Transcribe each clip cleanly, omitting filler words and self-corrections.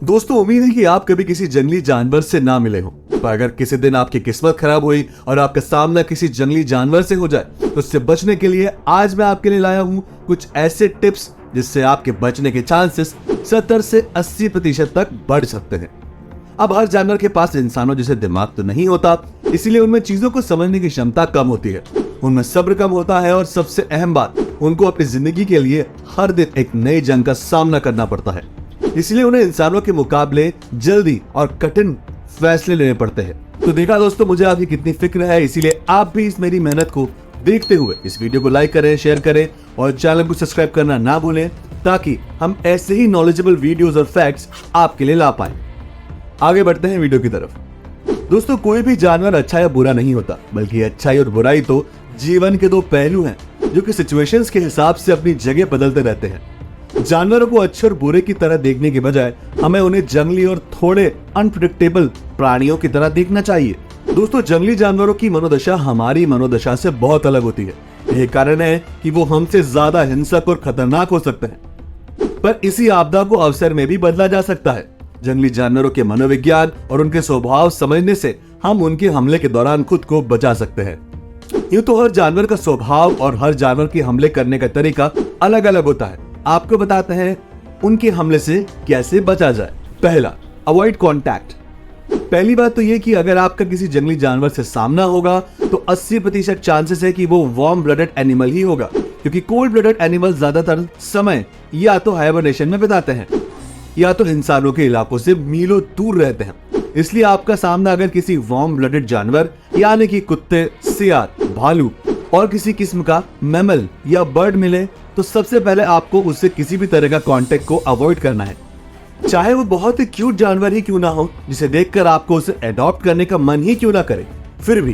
दोस्तों, उम्मीद है कि आप कभी किसी जंगली जानवर से ना मिले हो, पर अगर किसी दिन आपकी किस्मत खराब हुई और आपका सामना किसी जंगली जानवर से हो जाए तो उससे बचने के लिए आज मैं आपके लिए लाया हूँ कुछ ऐसे टिप्स जिससे आपके बचने के चांसेस 70 से 80% तक बढ़ सकते हैं। अब हर जानवर के पास इंसानों जैसे दिमाग तो नहीं होता, इसीलिए उनमें चीजों को समझने की क्षमता कम होती है, उनमें सब्र कम होता है और सबसे अहम बात, उनको अपनी जिंदगी के लिए हर दिन एक नई जंग का सामना करना पड़ता है। इसलिए उन्हें इंसानों के मुकाबले जल्दी और कठिन फैसले लेने पड़ते हैं। तो देखा दोस्तों, मुझे आपकी कितनी फिक्र है, इसीलिए आप भी इस मेरी मेहनत को देखते हुए इस वीडियो को लाइक करें, शेयर करें और चैनल को सब्सक्राइब करना ना भूलें, ताकि हम ऐसे ही नॉलेजेबल वीडियोस और फैक्ट्स आपके लिए ला पाएं। आगे बढ़ते हैं वीडियो की तरफ। दोस्तों, कोई भी जानवर अच्छा या बुरा नहीं होता, बल्कि अच्छाई और बुराई तो जीवन के दो पहलू हैं जो कि सिचुएशंस के हिसाब से अपनी जगह बदलते रहते हैं। जानवरों को अच्छे और बुरे की तरह देखने के बजाय हमें उन्हें जंगली और थोड़े अनप्रेडिक्टेबल प्राणियों की तरह देखना चाहिए। दोस्तों, जंगली जानवरों की मनोदशा हमारी मनोदशा से बहुत अलग होती है। यही कारण है कि वो हमसे ज्यादा हिंसक और खतरनाक हो सकते हैं, पर इसी आपदा को अवसर में भी बदला जा सकता है। जंगली जानवरों के मनोविज्ञान और उनके स्वभाव समझने से हम उनके हमले के दौरान खुद को बचा सकते हैं। यूं तो हर जानवर का स्वभाव और हर जानवर के हमले करने का तरीका अलग अलग होता है। आपको बताते हैं उनके हमले से कैसे बचा जाए। पहला, अवॉइड कॉन्टैक्ट। पहली बात तो ये कि अगर आपका किसी जंगली जानवर से सामना होगा तो 80% चांसेस है कि वो वार्म ब्लडेड एनिमल ही होगा, क्योंकि कोल्ड ब्लडेड एनिमल ज्यादातर समय या तो हाइबरनेशन में बिताते हैं या तो इंसानों के इलाकों से मीलों दूर रहते हैं। इसलिए आपका सामना अगर किसी वार्म ब्लडेड जानवर यानी कि कुत्ते, सियार, भालू और किसी किस्म का मैमल या बर्ड मिले तो सबसे पहले आपको उससे किसी भी तरह का कांटेक्ट को अवॉइड करना है, चाहे वो बहुत ही क्यूट जानवर ही क्यों ना हो, जिसे देखकर आपको उसे अडॉप्ट करने का मन ही क्यों ना करे। फिर भी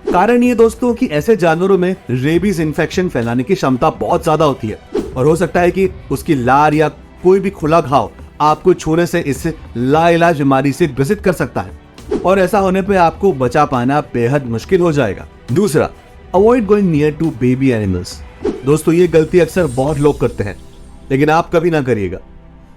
कारण ये दोस्तों कि ऐसे जानवरों में रेबीज इन्फेक्शन फैलाने की क्षमता बहुत ज्यादा होती है और हो सकता है कि उसकी लार या कोई भी खुला घाव आपको छूने से इस लाइलाज बीमारी से ग्रसित कर सकता है और ऐसा होने पे आपको बचा पाना बेहद मुश्किल हो जाएगा। दूसरा, avoid going near to baby animals. दोस्तों, ये गलती अक्सर बहुत लोग करते हैं, लेकिन आप कभी ना करिएगा।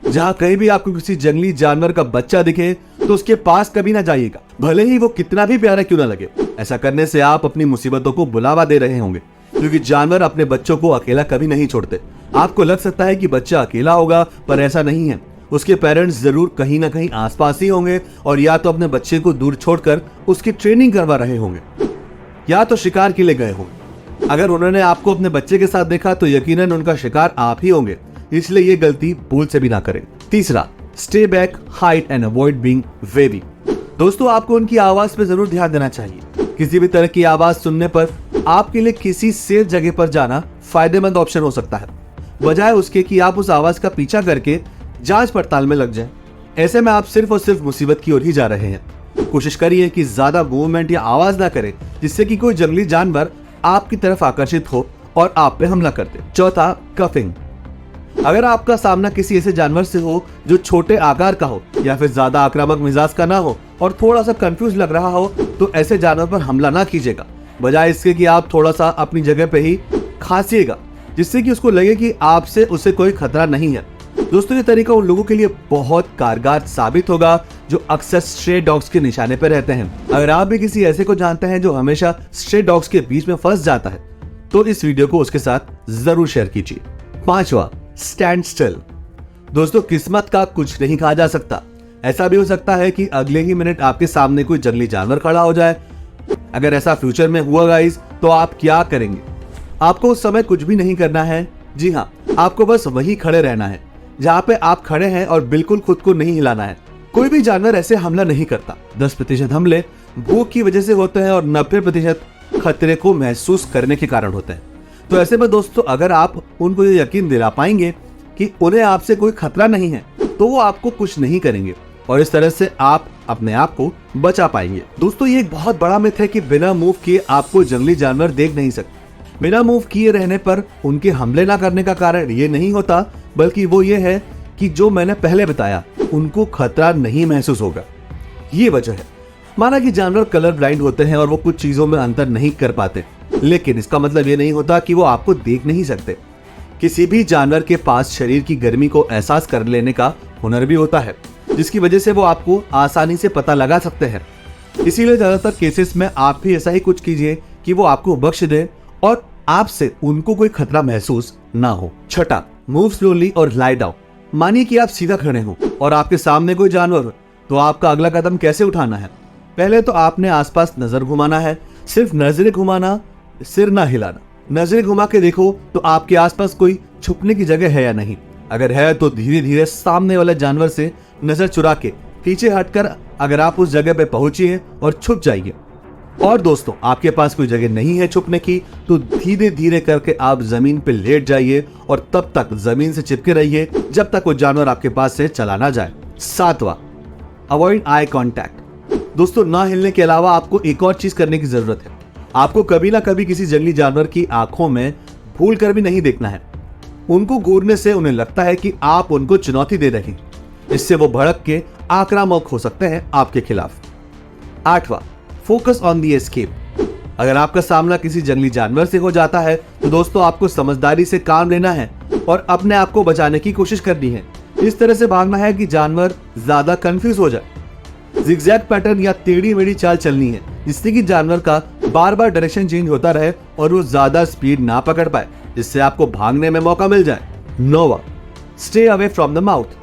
जहां कहीं भी आपको किसी जंगली जानवर का बच्चा दिखे तो उसके पास कभी ना जाइएगा, भले ही वो कितना भी प्यारा क्यों ना लगे। ऐसा करने से आप अपनी मुसीबतों को बुलावा दे रहे होंगे, क्योंकि जानवर अपने बच्चों को अकेला कभी नहीं छोड़ते। आपको लग सकता है कि बच्चा अकेला होगा, पर ऐसा नहीं है। उसके पेरेंट्स जरूर कहीं ना कहीं आसपास ही होंगे और या तो अपने बच्चे को दूर छोड़कर उसकी ट्रेनिंग करवा रहे होंगे या तो शिकार के लिए गए होंगे। अगर उन्होंने आपको अपने बच्चे के साथ देखा तो यकीनन उनका शिकार आप ही होंगे, इसलिए ये गलती भूल से भी ना करें। तीसरा, stay back, hide and avoid being wavy. दोस्तों, आपको उनकी आवाज पे जरूर ध्यान देना चाहिए। किसी भी तरह की आवाज सुनने पर आपके लिए किसी सेफ जगह पर जाना फायदेमंद ऑप्शन हो सकता है, बजाय उसके कि आप उस आवाज का पीछा करके जांच पड़ताल में लग जाएं। ऐसे में आप सिर्फ और सिर्फ मुसीबत की ओर ही जा रहे हैं। कोशिश करिए कि ज्यादा मूवमेंट या आवाज ना करें, जिससे कि कोई जंगली जानवर आपकी तरफ आकर्षित हो और आप पे हमला कर दे। चौथा, कफिंग। अगर आपका सामना किसी ऐसे जानवर से हो जो छोटे आकार का हो या फिर ज्यादा आक्रामक मिजाज का ना हो और थोड़ा सा कंफ्यूज लग रहा हो, तो ऐसे जानवर पर हमला ना कीजिएगा, बजाय इसके कि आप थोड़ा सा अपनी जगह पे ही खांसिएगा, जिससे कि उसको लगे कि आपसे उसे कोई खतरा नहीं है। दोस्तों, ये तरीका उन लोगों के लिए बहुत कारगर साबित होगा जो अक्सर स्ट्रे डॉग्स के निशाने पर रहते हैं। अगर आप भी किसी ऐसे को जानते हैं जो हमेशा स्ट्रे डॉग्स के बीच में फंस जाता है, तो इस वीडियो को उसके साथ जरूर शेयर कीजिए। पांचवा, स्टैंड स्टिल। दोस्तों, किस्मत का कुछ नहीं कहा जा सकता। ऐसा भी हो सकता है कि अगले ही मिनट आपके सामने कोई जंगली जानवर खड़ा हो जाए। अगर ऐसा फ्यूचर में हुआ गाइस, तो आप क्या करेंगे? आपको उस समय कुछ भी नहीं करना है। जी हाँ, आपको बस वहीं खड़े रहना है जहाँ पे आप खड़े हैं और बिल्कुल खुद को नहीं हिलाना है। कोई भी जानवर ऐसे हमला नहीं करता। 10% हमले भूख की वजह से होते हैं और 90% खतरे को महसूस करने के कारण होते हैं। तो ऐसे में दोस्तों, अगर आप उनको ये यकीन दिला पाएंगे कि उन्हें आपसे कोई खतरा नहीं है, तो वो आपको कुछ नहीं करेंगे और इस तरह से आप अपने आप को बचा पाएंगे। दोस्तों, ये एक बहुत बड़ा मिथ है कि बिना मूव किए आपको जंगली जानवर देख नहीं सकते। बिना मूव किए रहने पर उनके हमले ना करने का कारण ये नहीं होता, बल्कि वो ये है कि जो मैंने पहले बताया, उनको खतरा नहीं महसूस होगा। ये वजह है। माना कि जानवर कलर ब्लाइंड होते हैं और वो कुछ चीजों में अंतर नहीं कर पाते, लेकिन इसका मतलब ये नहीं होता कि वो आपको देख नहीं सकते। किसी भी जानवर के पास शरीर की गर्मी को एहसास कर लेने का हुनर भी होता है, जिसकी वजह से वो आपको आसानी से पता लगा सकते हैं। इसीलिए ज्यादातर केसेस में आप भी ऐसा ही कुछ कीजिए कि वो आपको बख्श दे और आपसे उनको कोई खतरा महसूस ना हो। छठा, मूव स्लोली और लाई डाउन। मानिए कि आप सीधा खड़े हो और आपके सामने कोई जानवर हो, तो आपका अगला कदम कैसे उठाना है? पहले तो आपने आसपास नजर घुमाना है। सिर्फ नजरें घुमाना, सिर ना हिलाना। नजरें घुमा के देखो तो आपके आसपास कोई छुपने की जगह है या नहीं। अगर है तो धीरे धीरे सामने वाले जानवर से नजर चुरा के पीछे हटकर अगर आप उस जगह पे पहुंचिए और छुप जाइए। और दोस्तों, आपके पास कोई जगह नहीं है छुपने की तो धीरे धीरे करके आप जमीन पे लेट जाइए और तब तक जमीन से चिपके रहिए जब तक वो जानवर आपके पास से चला ना जाए। सातवां, अवॉइड आई कांटेक्ट। दोस्तों, ना हिलने के अलावा आपको एक और चीज करने की जरूरत है। आपको कभी ना कभी किसी जंगली जानवर की आंखों में भूल कर भी नहीं देखना है। उनको घूरने से उन्हें लगता है कि आप उनको चुनौती दे रहे हैं। इससे वो भड़क के आक्रामक हो सकते हैं आपके खिलाफ। आठवां, फोकस ऑन दी एस्केप। अगर आपका सामना किसी जंगली जानवर से हो जाता है तो दोस्तों आपको समझदारी से काम लेना है और अपने आप को बचाने की कोशिश करनी है। इस तरह से भागना है कि जानवर ज्यादा कंफ्यूज हो जाए। जिगजैग पैटर्न या टेढ़ी मेढ़ी चाल चलनी है जिससे कि जानवर का बार बार डायरेक्शन चेंज होता रहे और वो ज्यादा स्पीड ना पकड़ पाए, जिससे आपको भागने में मौका मिल जाए। नौवां, stay away from the mouth.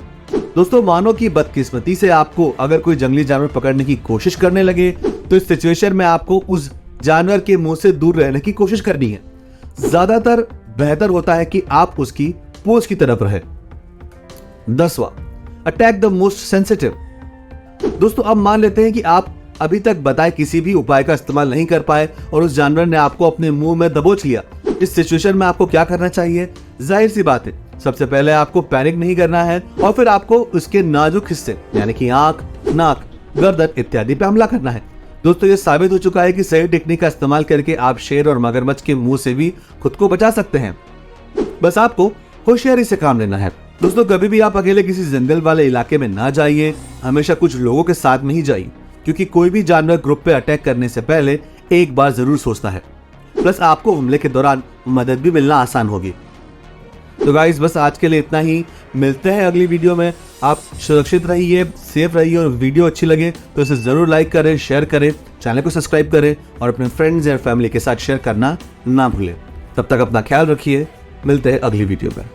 दोस्तों, मानो कि बदकिस्मती से आपको अगर कोई जंगली जानवर पकड़ने की कोशिश करने लगे तो इस सिचुएशन में आपको उस जानवर के मुंह से दूर रहने की कोशिश करनी है। ज्यादातर बेहतर होता है कि आप उसकी पूंछ की तरफ रहे। 10वां, अटैक द मोस्ट सेंसिटिव। दोस्तों, अब मान लेते हैं कि आप अभी तक बताए किसी भी उपाय का इस्तेमाल नहीं कर पाए और उस जानवर ने आपको अपने मुंह में दबोच लिया। इस सिचुएशन में आपको क्या करना चाहिए? जाहिर सी बात है, सबसे पहले आपको पैनिक नहीं करना है और फिर आपको उसके नाजुक हिस्से यानी कि आंख, नाक, गर्दन इत्यादि पे हमला करना है। दोस्तों, ये साबित हो चुका है कि सही टेक्निक का इस्तेमाल करके आप शेर और मगरमच्छ के मुंह से भी खुद को बचा सकते हैं। बस आपको होशियारी से काम लेना है। दोस्तों, कभी भी आप अकेले किसी जंगल वाले इलाके में ना जाइए। हमेशा कुछ लोगों के साथ में ही जाइए, क्योंकि कोई भी जानवर ग्रुप पे अटैक करने से पहले एक बार जरूर सोचता है। प्लस आपको हमले के दौरान मदद भी मिलना आसान होगी। तो गाइस, बस आज के लिए इतना ही। मिलते हैं अगली वीडियो में। आप सुरक्षित रहिए, सेफ रहिए और वीडियो अच्छी लगे तो इसे जरूर लाइक करें, शेयर करें, चैनल को सब्सक्राइब करें और अपने फ्रेंड्स और फैमिली के साथ शेयर करना ना भूलें। तब तक अपना ख्याल रखिए। मिलते हैं अगली वीडियो में।